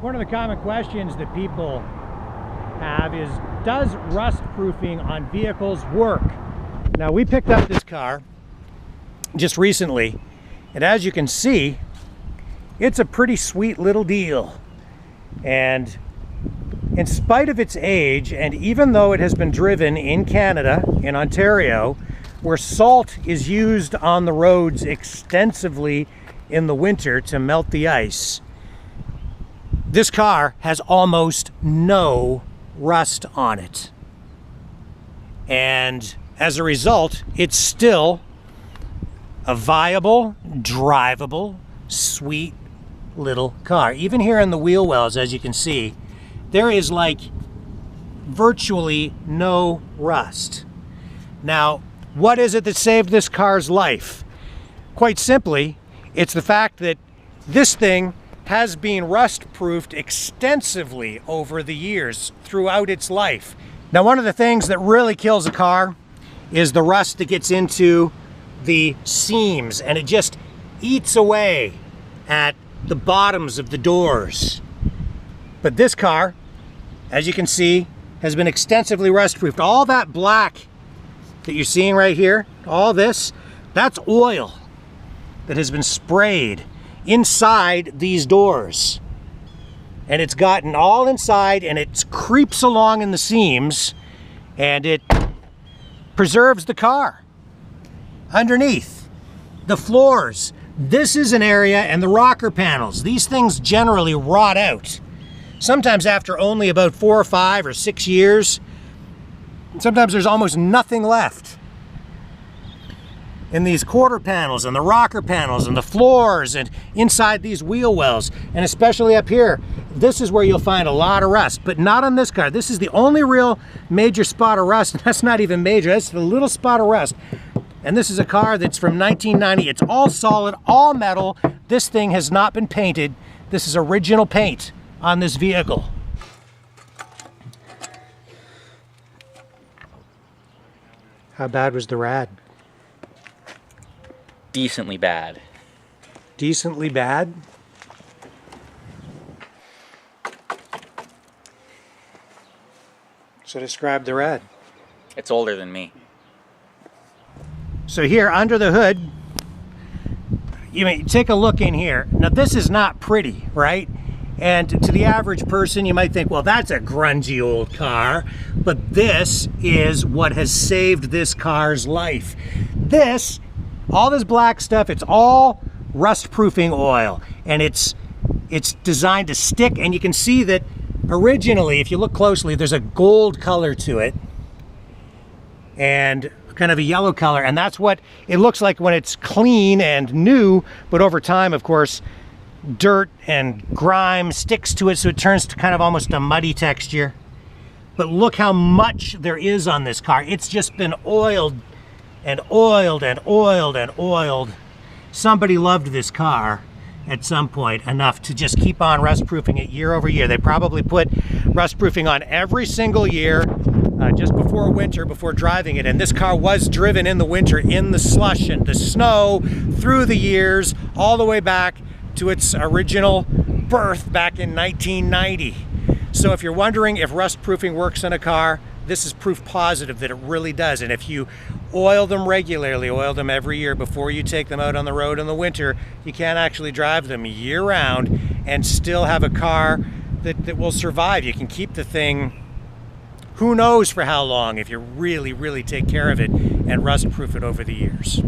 One of the common questions that people have is, does rust proofing on vehicles work? Now, we picked up this car just recently, and as you can see, it's a pretty sweet little deal. And in spite of its age, and even though it has been driven in Canada, in Ontario, where salt is used on the roads extensively in the winter to melt the ice, this car has almost no rust on it. And as a result, it's still a viable, drivable, sweet little car. Even here in the wheel wells, as you can see, there is like virtually no rust. Now, what is it that saved this car's life? Quite simply, it's the fact that this thing has been rust-proofed extensively over the years throughout its life. Now, one of the things that really kills a car is the rust that gets into the seams, and it just eats away at the bottoms of the doors. But this car, as you can see, has been extensively rust-proofed. All that black that you're seeing right here, all this, that's oil that has been sprayed inside these doors. And it's gotten all inside, and it creeps along in the seams, and it preserves the car. Underneath, the floors, this is an area, and the rocker panels, these things generally rot out. Sometimes after only about 4 or 5 or 6 years. Sometimes there's almost nothing left. In these quarter panels and the rocker panels and the floors and inside these wheel wells, and especially up here, this is where you'll find a lot of rust, but not on this car. This is the only real major spot of rust, and that's not even major, that's a little spot of rust. And this is a car that's from 1990. It's all solid, all metal. This thing has not been painted. This is original paint on this vehicle. How bad was the rad? Decently bad. Decently bad? So describe the rad. It's older than me. So here under the hood, you may take a look in here. Now this is not pretty, right? And to the average person, you might think, well, that's a grungy old car, but this is what has saved this car's life. This, all this black stuff, it's all rust-proofing oil, and it's designed to stick, and you can see that originally, if you look closely, there's a gold color to it, and kind of a yellow color, and that's what it looks like when it's clean and new, but over time, of course, dirt and grime sticks to it, so it turns to kind of almost a muddy texture. But look how much there is on this car. It's just been oiled and oiled and oiled and oiled. Somebody loved this car at some point enough to just keep on rust-proofing it year over year. They probably put rust-proofing on every single year just before winter, before driving it. And this car was driven in the winter in the slush and the snow through the years, all the way back to its original birth back in 1990. So if you're wondering if rust proofing works in a car, this is proof positive that it really does. And if you oil them regularly, oil them every year before you take them out on the road in the winter, you can actually drive them year round and still have a car that will survive. You can keep the thing who knows for how long if you really, really take care of it and rust proof it over the years.